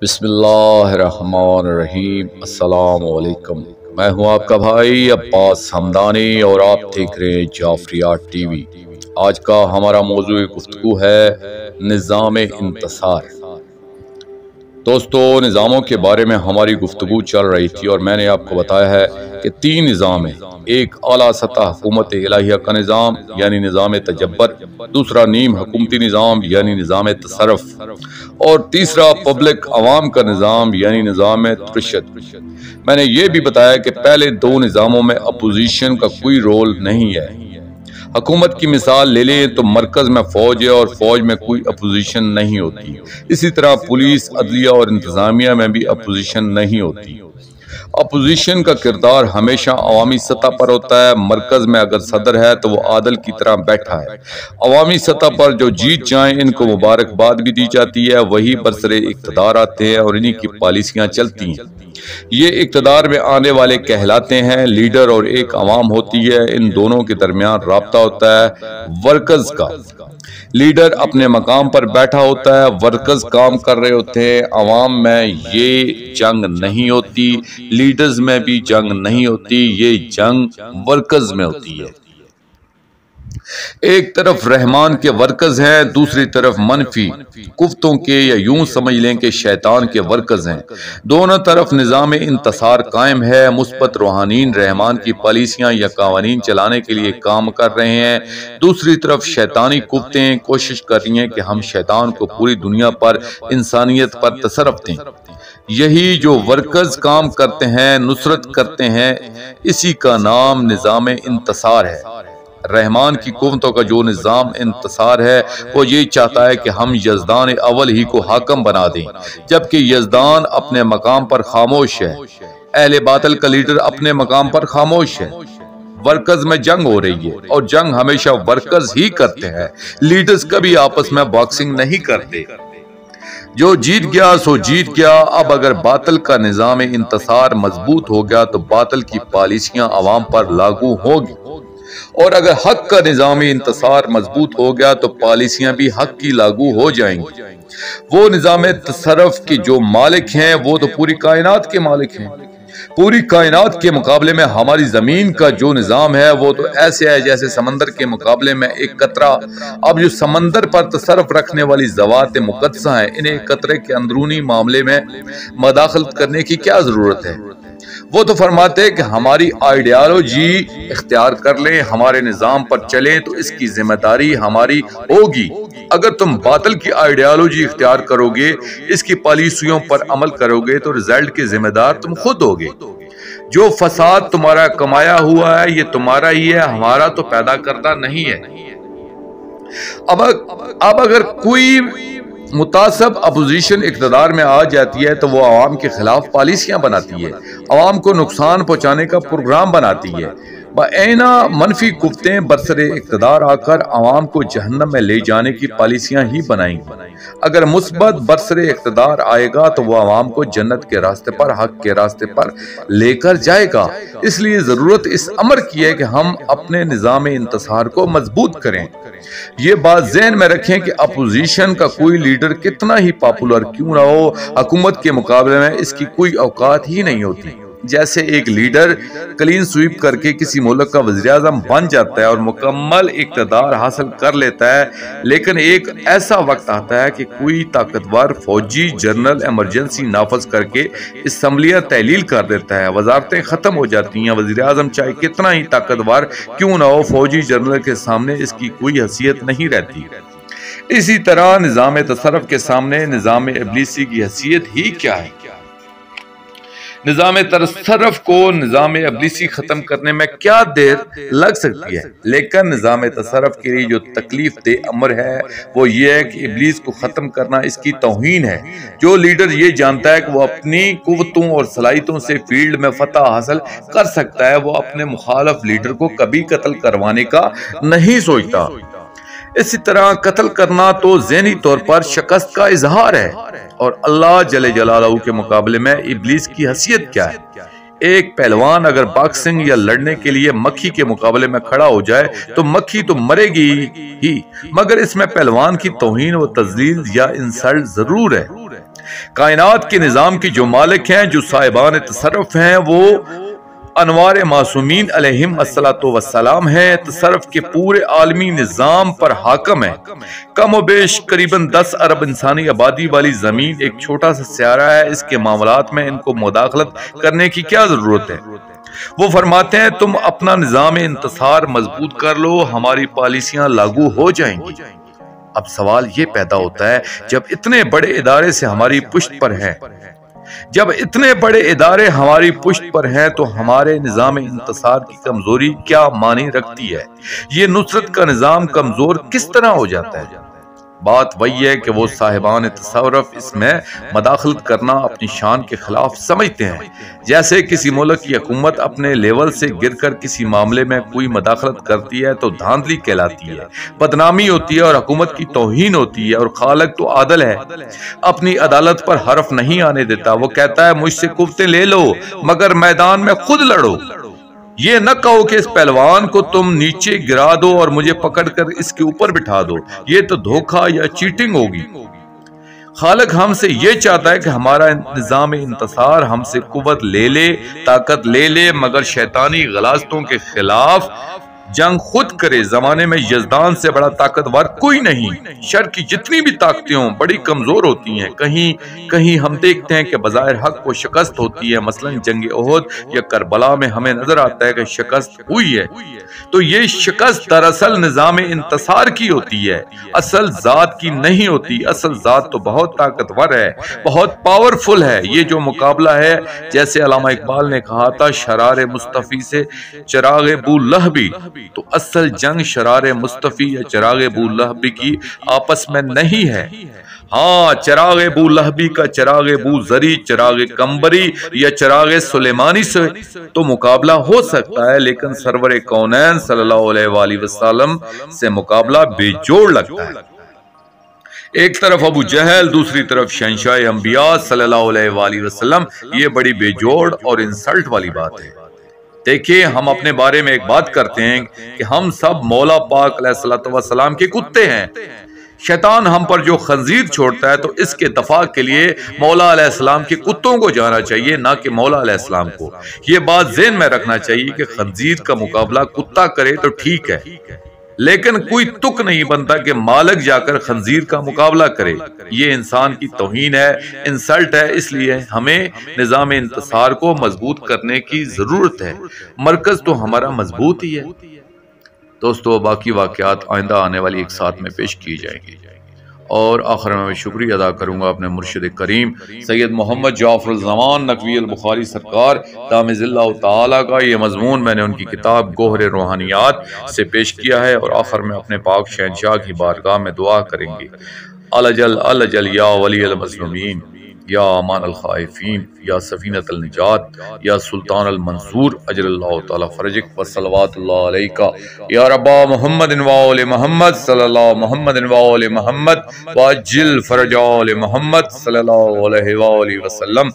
بسم اللہ الرحمن الرحیم۔ السلام علیکم، میں ہوں آپ کا بھائی عباس حمدانی اور آپ دیکھ رہے ہیں جعفریات ٹی وی۔ آج کا ہمارا موضوع گفتگو ہے نظام انتصار۔ دوستو، نظاموں کے بارے میں ہماری گفتگو چل رہی تھی اور میں نے آپ کو بتایا ہے کہ 3 نظام ہیں۔ ایک اعلیٰ سطح حکومت الہیہ کا نظام یعنی نظام تجبر، دوسرا نیم حکومتی نظام یعنی نظام تصرف، اور تیسرا پبلک عوام کا نظام یعنی نظام ترشد۔ میں نے یہ بھی بتایا کہ پہلے 2 نظاموں میں اپوزیشن کا کوئی رول نہیں ہے۔ حکومت کی مثال لے لیں تو مرکز میں فوج ہے اور فوج میں کوئی اپوزیشن نہیں ہوتی۔ اسی طرح پولیس، عدلیہ اور انتظامیہ میں بھی اپوزیشن نہیں ہوتی۔ اپوزیشن کا کردار ہمیشہ عوامی سطح پر ہوتا ہے۔ مرکز میں اگر صدر ہے تو وہ عادل کی طرح بیٹھا ہے۔ عوامی سطح پر جو جیت جائیں ان کو مبارکباد بھی دی جاتی ہے، وہی برسر اقتدار آتے ہیں اور انہی کی پالیسیاں چلتی ہیں۔ یہ اقتدار میں آنے والے کہلاتے ہیں لیڈر اور ایک عوام ہوتی ہے۔ ان دونوں کے درمیان رابطہ ہوتا ہے ورکرز کا۔ لیڈر اپنے مقام پر بیٹھا ہوتا ہے، ورکرز کام کر رہے ہوتے ہیں۔ عوام میں یہ جنگ نہیں ہوتی، لیڈرز میں بھی جنگ نہیں ہوتی، یہ جنگ ورکرز میں ہوتی ہے۔ ایک طرف رحمان کے ورکرز ہیں، دوسری طرف منفی قوتوں کے یا یوں سمجھ لیں کہ شیطان کے ورکرز ہیں۔ دونوں طرف نظام انتصار قائم ہے۔ مثبت روحانیین رحمان کی پالیسیاں یا قوانین چلانے کے لیے کام کر رہے ہیں، دوسری طرف شیطانی قوتیں کوشش کر رہی ہیں کہ ہم شیطان کو پوری دنیا پر، انسانیت پر تصرف دیں۔ یہی جو ورکرز کام کرتے ہیں، نصرت کرتے ہیں، اسی کا نام نظام انتصار ہے۔ رحمان کی قوتوں کا جو نظام انتصار ہے وہ یہ چاہتا ہے کہ ہم یزدان اول ہی کو حاکم بنا دیں، جبکہ یزدان اپنے مقام پر خاموش ہے۔ اہل باطل کا لیڈر اپنے مقام پر خاموش ہے۔ ورکرز میں جنگ ہو رہی ہے اور جنگ ہمیشہ ورکرز ہی کرتے ہیں، لیڈرز کبھی آپس میں باکسنگ نہیں کرتے۔ جو جیت گیا سو جیت گیا۔ اب اگر باطل کا نظام انتصار مضبوط ہو گیا تو باطل کی پالیسیاں عوام پر لاگو ہوگی، اور اگر حق کا نظامی انتصار مضبوط ہو گیا تو پالیسیاں بھی حق کی لاگو ہو جائیں گی۔ وہ نظام تصرف کے جو مالک ہیں وہ تو پوری کائنات کے مالک ہیں۔ پوری کائنات کے مقابلے میں ہماری زمین کا جو نظام ہے وہ تو ایسے ہے جیسے سمندر کے مقابلے میں ایک قطرہ۔ اب جو سمندر پر تصرف رکھنے والی ذوات مقدسہ ہیں، انہیں قطرے کے اندرونی معاملے میں مداخلت کرنے کی کیا ضرورت ہے؟ وہ تو فرماتے ہیں کہ ہماری آئیڈیالوجی اختیار کر لیں، ہمارے نظام پر چلیں تو اس کی ذمہ داری ہماری ہوگی۔ اگر تم باطل کی آئیڈیالوجی اختیار کرو گے، اس کی پالیسیوں پر عمل کرو گے تو رزلٹ کے ذمہ دار تم خود ہوگے۔ جو فساد تمہارا کمایا ہوا ہے یہ تمہارا ہی ہے، ہمارا تو پیدا کردہ نہیں ہے۔ اب اگر کوئی متعصب اپوزیشن اقتدار میں آ جاتی ہے تو وہ عوام کے خلاف پالیسیاں بناتی ہے، عوام کو نقصان پہنچانے کا پروگرام بناتی ہے۔ بعینہ منفی قوتیں برسر اقتدار آ کر عوام کو جہنم میں لے جانے کی پالیسیاں ہی بنائیں گی۔ اگر مثبت برسر اقتدار آئے گا تو وہ عوام کو جنت کے راستے پر، حق کے راستے پر لے کر جائے گا۔ اس لیے ضرورت اس امر کی ہے کہ ہم اپنے نظام انتصار کو مضبوط کریں۔ یہ بات ذہن میں رکھیں کہ اپوزیشن کا کوئی لیڈر کتنا ہی پاپولر کیوں نہ ہو، حکومت کے مقابلے میں اس کی کوئی اوقات ہی نہیں ہوتی۔ جیسے ایک لیڈر کلین سویپ کر کے کسی ملک کا وزیر اعظم بن جاتا ہے اور مکمل اقتدار حاصل کر لیتا ہے، لیکن ایک ایسا وقت آتا ہے کہ کوئی طاقتور فوجی جنرل ایمرجنسی نافذ کر کے اسمبلیاں تحلیل کر دیتا ہے، وزارتیں ختم ہو جاتی ہیں۔ وزیر اعظم چاہے کتنا ہی طاقتور کیوں نہ ہو، فوجی جنرل کے سامنے اس کی کوئی حیثیت نہیں رہتی۔ اسی طرح نظام تصرف کے سامنے نظام ابلیسی کی حیثیت ہی کیا ہے؟ نظام تصرف کو نظام ابلیسی ختم کرنے میں کیا دیر لگ سکتی ہے، لیکن نظام تصرف کے لیے جو تکلیف دہ امر ہے وہ یہ ہے کہ ابلیس کو ختم کرنا اس کی توہین ہے۔ جو لیڈر یہ جانتا ہے کہ وہ اپنی قوتوں اور صلاحیتوں سے فیلڈ میں فتح حاصل کر سکتا ہے، وہ اپنے مخالف لیڈر کو کبھی قتل کروانے کا نہیں سوچتا۔ اسی طرح قتل کرنا تو ذہنی طور پر شکست کا اظہار ہے، اور اللہ جل جلالہ کے مقابلے میں ابلیس کی حیثیت کیا ہے؟ ایک پہلوان اگر باکسنگ یا لڑنے کے لیے مکھی کے مقابلے میں کھڑا ہو جائے تو مکھی تو مرے گی ہی، مگر اس میں پہلوان کی توہین و تذلیل یا انسلٹ ضرور ہے۔ کائنات کے نظام کے جو مالک ہیں، جو صاحبان تصرف ہیں، وہ انوار معصومین علیہم الصلوۃ والسلام ہے، تصرف کے پورے عالمی نظام پر حاکم ہے۔ کم و بیش قریباً 10 ارب انسانی آبادی والی زمین ایک چھوٹا سا سیارہ ہے، اس کے معاملات میں ان کو مداخلت کرنے کی کیا ضرورت ہے؟ وہ فرماتے ہیں تم اپنا نظام انتصار مضبوط کر لو، ہماری پالیسیاں لاگو ہو جائیں گی۔ اب سوال یہ پیدا ہوتا ہے، جب اتنے بڑے ادارے سے ہماری پشت پر ہیں، جب اتنے بڑے ادارے ہماری پشت پر ہیں تو ہمارے نظام انتصار کی کمزوری کیا معنی رکھتی ہے؟ یہ نصرت کا نظام کمزور کس طرح ہو جاتا ہے؟ بات وہی ہے کہ وہ صاحبان تصرف اس میں مداخلت کرنا اپنی شان کے خلاف سمجھتے ہیں۔ جیسے کسی ملک کی حکومت اپنے لیول سے گر کر کسی معاملے میں کوئی مداخلت کرتی ہے تو دھاندلی کہلاتی ہے، بدنامی ہوتی ہے اور حکومت کی توہین ہوتی ہے، اور خالق تو عادل ہے، اپنی عدالت پر حرف نہیں آنے دیتا۔ وہ کہتا ہے مجھ سے قوتیں لے لو مگر میدان میں خود لڑو، یہ نہ کہو کہ اس پہلوان کو تم نیچے گرا دو اور مجھے پکڑ کر اس کے اوپر بٹھا دو، یہ تو دھوکہ یا چیٹنگ ہوگی۔ خالق ہم سے یہ چاہتا ہے کہ ہمارا نظام انتصار ہم سے قوت لے لے، طاقت لے لے، مگر شیطانی غلاظتوں کے خلاف جنگ خود کرے۔ زمانے میں یزدان سے بڑا طاقتور کوئی نہیں، شر کی جتنی بھی طاقتیں ہوں بڑی کمزور ہوتی ہیں۔ کہیں ہم دیکھتے ہیں کہ بظاہر حق کو شکست ہوتی ہے، مثلا جنگ احد یا کربلا میں ہمیں نظر آتا ہے کہ شکست ہوئی ہے، تو یہ شکست دراصل نظام انتصار کی ہوتی ہے، اصل ذات کی نہیں ہوتی۔ اصل ذات تو بہت طاقتور ہے، بہت پاورفل ہے۔ یہ جو مقابلہ ہے، جیسے علامہ اقبال نے کہا تھا شرار مصطفی سے چراغ بولہبی، تو اصل جنگ شرار مصطفی یا چراغ بولہبی کی آپس میں نہیں ہے۔ ہاں، چراغ بولہبی کا چراغ بوزری، چراغ کمبری یا چراغ سلیمانی سے تو مقابلہ ہو سکتا ہے، لیکن سرور کونین صلی اللہ علیہ وآلہ وسلم سے مقابلہ بے جوڑ لگتا ہے۔ ایک طرف ابو جہل، دوسری طرف شہنشاہ انبیاء صلی اللہ علیہ وآلہ وسلم، یہ بڑی بے جوڑ اور انسلٹ والی بات ہے۔ دیکھیں، ہم اپنے بارے میں ایک بات کرتے ہیں کہ ہم سب مولا پاک علیہ السلام کے کتے ہیں۔ شیطان ہم پر جو خنزیر چھوڑتا ہے تو اس کے دفاع کے لیے مولا علیہ السلام کے کتوں کو جانا چاہیے، نہ کہ مولا علیہ السلام کو۔ یہ بات ذہن میں رکھنا چاہیے کہ خنزیر کا مقابلہ کتا کرے تو ٹھیک ہے، لیکن کوئی تک نہیں بنتا کہ مالک جا کر خنزیر کا مقابلہ کرے۔ یہ انسان کی توہین ہے، انسلٹ ہے۔ اس لیے ہمیں نظام انتصار کو مضبوط کرنے کی ضرورت ہے۔ مرکز تو ہمارا مضبوط ہی ہے۔ دوستو، باقی واقعات آئندہ آنے والی ایک ساتھ میں پیش کی جائیں گی، اور آخر میں شکریہ ادا کروں گا اپنے مرشد کریم سید محمد جعفر الزمان نقوی البخاری سرکار دامِ اللہ تعالیٰ کا۔ یہ مضمون میں نے ان کی کتاب گوہر روحانیات سے پیش کیا ہے، اور آخر میں اپنے پاک شہنشاہ کی بارگاہ میں دعا کریں گے۔ الجل الجل یا ولی المظلومین، یا امان الخائفین، یا سفینۃ النجات، یا سلطان المنصور، اجل اللہ تعالی فرجک، وصلوات اللہ علیکہ یا ربا محمد و آل محمد صلی اللہ محمد و آل محمد، واجل فرج آل محمد صلی اللہ علیہ وآلہ وسلم۔